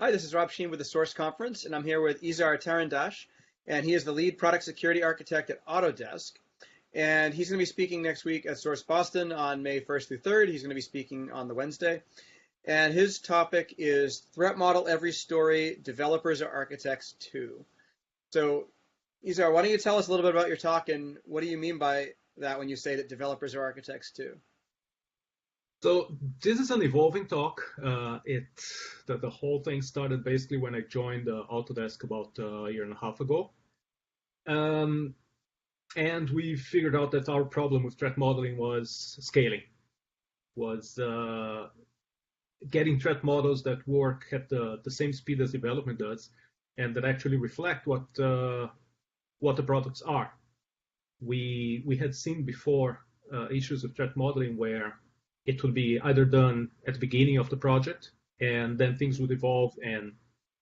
Hi, this is Rob Sheen with the Source Conference, and I'm here with Izar Tarandach, and he is the lead product security architect at Autodesk. And he's going to be speaking next week at Source Boston on May 1st through 3rd. He's going to be speaking on the Wednesday. And his topic is Threat Model Every Story, Developers or Architects Too. So, Izar, why don't you tell us a little bit about your talk and what do you mean by that when you say that developers are architects too? So this is an evolving talk. The whole thing started basically when I joined Autodesk about a year and a half ago, um, and we figured out that our problem with threat modeling was scaling, was getting threat models that work at the same speed as development does, and that actually reflect what the products are. We had seen before issues of threat modeling where it would be either done at the beginning of the project, and then things would evolve and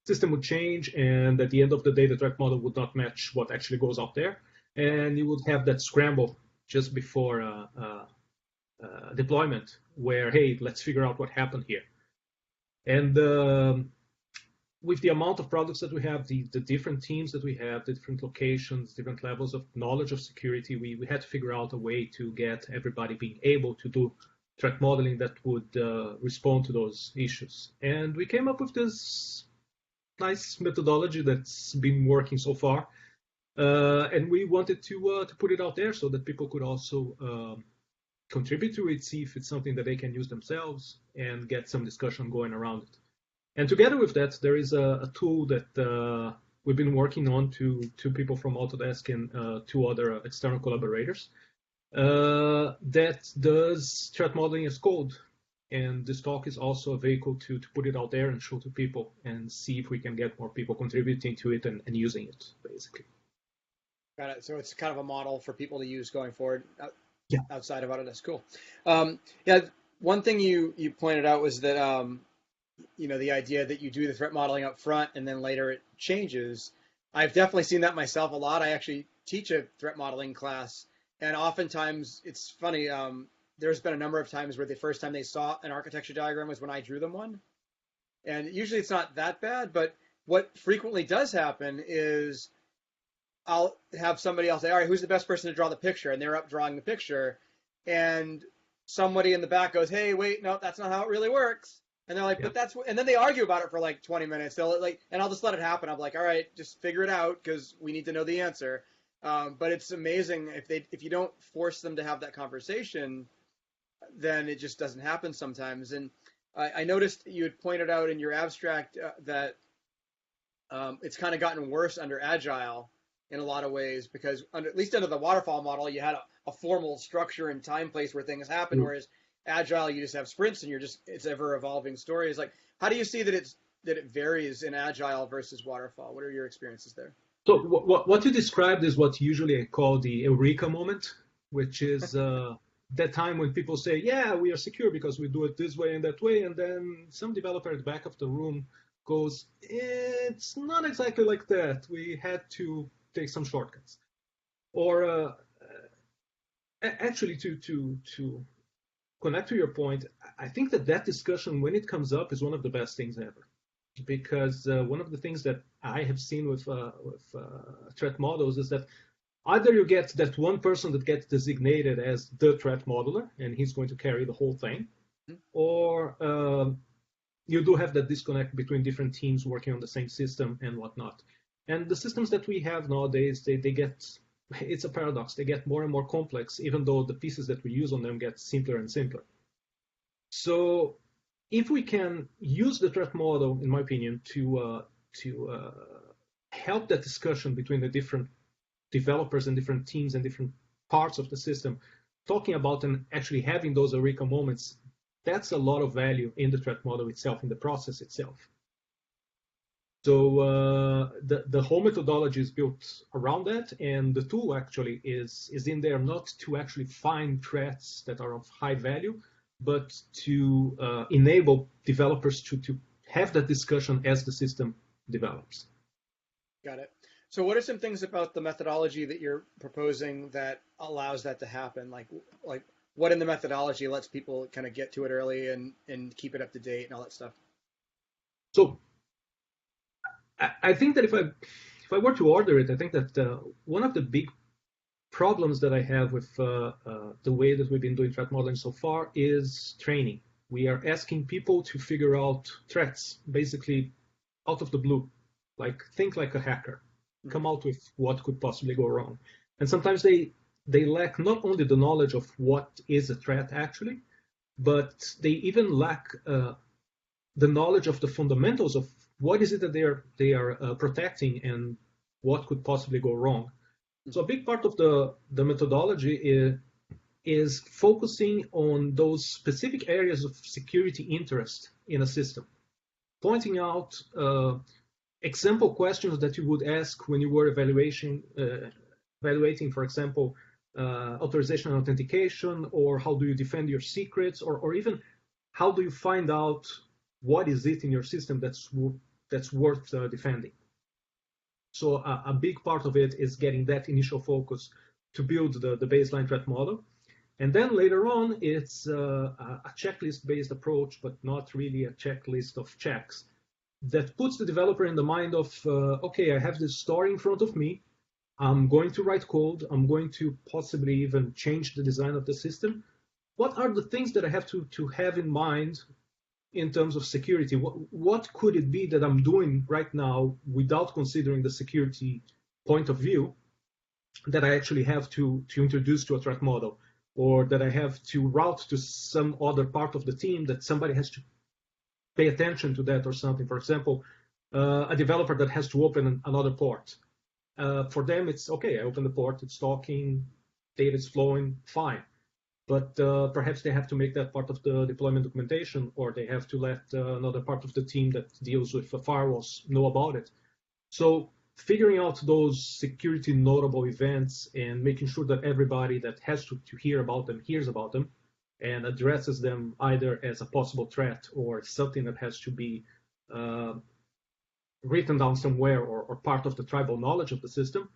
system would change, and at the end of the day, the threat model would not match what actually goes out there, and you would have that scramble just before deployment, where hey, let's figure out what happened here. And with the amount of products that we have, the different teams that we have, the different locations, different levels of knowledge of security, we had to figure out a way to get everybody being able to do threat modeling that would respond to those issues. And we came up with this nice methodology that's been working so far. And we wanted to put it out there so that people could also contribute to it, see if it's something that they can use themselves, and get some discussion going around it. And together with that, there is a tool that we've been working on to two people from Autodesk and two other external collaborators that does threat modeling as code. And this talk is also a vehicle to put it out there and show to people and see if we can get more people contributing to it and using it, basically. Got it. So it's kind of a model for people to use going forward Yeah. outside of Autodesk. Cool. Yeah, one thing you pointed out was that the idea that you do the threat modeling up front and then later it changes. I've definitely seen that myself a lot. I actually teach a threat modeling class, and oftentimes it's funny. There's been a number of times where the first time they saw an architecture diagram was when I drew them one, and usually it's not that bad. But what frequently does happen is I'll have somebody else say, "All right, who's the best person to draw the picture?" And they're up drawing the picture, and somebody in the back goes, "Hey, wait, no, that's not how it really works." And they're like, Yeah. "But that's," and then they argue about it for like 20 minutes. They'll like, and I'll just let it happen. I'm like, "All right, just figure it out because we need to know the answer." But it's amazing if you don't force them to have that conversation, then it just doesn't happen sometimes. And I noticed you had pointed out in your abstract that it's kind of gotten worse under Agile in a lot of ways because at least under the waterfall model, you had a formal structure and time place where things happen, Mm. whereas Agile, you just have sprints and it's ever evolving stories. Like, how do you see that it varies in Agile versus waterfall? What are your experiences there? So what you described is what usually I call the eureka moment, which is that time when people say, yeah, we are secure because we do it this way and that way. And then some developer at the back of the room goes, it's not exactly like that. We had to take some shortcuts. Or actually, to connect to your point, I think that discussion, when it comes up, is one of the best things ever. Because one of the things that I have seen with threat models is that either you get that one person that gets designated as the threat modeler, and he's going to carry the whole thing, or you do have that disconnect between different teams working on the same system and whatnot. And the systems that we have nowadays, they get, it's a paradox. They get more and more complex, even though the pieces that we use on them get simpler and simpler. So if we can use the threat model, in my opinion, to help that discussion between the different developers and different teams and different parts of the system, talking about and actually having those eureka moments, that's a lot of value in the threat model itself, in the process itself. So the whole methodology is built around that, and the tool actually is in there not to actually find threats that are of high value, but to enable developers to have that discussion as the system develops. Got it. So what are some things about the methodology that you're proposing that allows that to happen? Like what in the methodology lets people kind of get to it early and keep it up to date and all that stuff? So I think that if I were to order it, I think that one of the big problems that I have with the way that we've been doing threat modeling so far is training. We are asking people to figure out threats basically out of the blue, like think like a hacker, Mhm. come out with what could possibly go wrong. And sometimes they lack not only the knowledge of what is a threat actually, but they even lack the knowledge of the fundamentals of what is it that they are protecting and what could possibly go wrong. So a Mhm. big part of the methodology is focusing on those specific areas of security interest in a system, pointing out example questions that you would ask when you were evaluating, for example, authorization and authentication, or how do you defend your secrets, or even how do you find out what is it in your system that's worth defending. So a big part of it is getting that initial focus to build the baseline threat model. And then later on, it's a checklist-based approach, but not really a checklist of checks that puts the developer in the mind of, okay, I have this story in front of me. I'm going to write code. I'm going to possibly even change the design of the system. What are the things that I have to have in mind in terms of security? What could it be that I'm doing right now without considering the security point of view that I actually have to introduce to a threat model, or that I have to route to some other part of the team that somebody has to pay attention to that or something. For example, a developer that has to open another port. For them, it's okay. I open the port, it's talking, data is flowing, fine. But perhaps they have to make that part of the deployment documentation, or they have to let another part of the team that deals with firewalls know about it. So figuring out those security notable events and making sure that everybody that has to hear about them hears about them and addresses them either as a possible threat or something that has to be uh, written down somewhere, or part of the tribal knowledge of the system,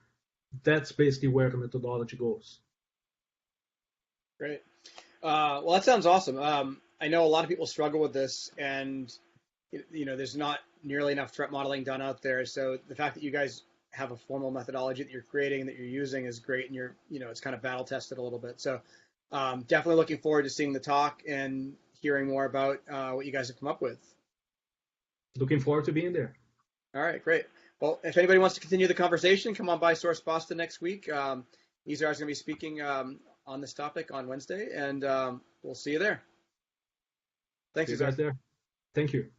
that's basically where the methodology goes. Great. Well, that sounds awesome. I know a lot of people struggle with this, and there's not nearly enough threat modeling done out there. So the fact that you guys have a formal methodology that you're creating that you're using is great, and it's kind of battle tested a little bit. So definitely looking forward to seeing the talk and hearing more about what you guys have come up with. Looking forward to being there. All right, great. Well, if anybody wants to continue the conversation, come on by Source Boston next week. Izar is going to be speaking on this topic on Wednesday, and we'll see you there. Thanks, See you Izar. guys there. Thank you.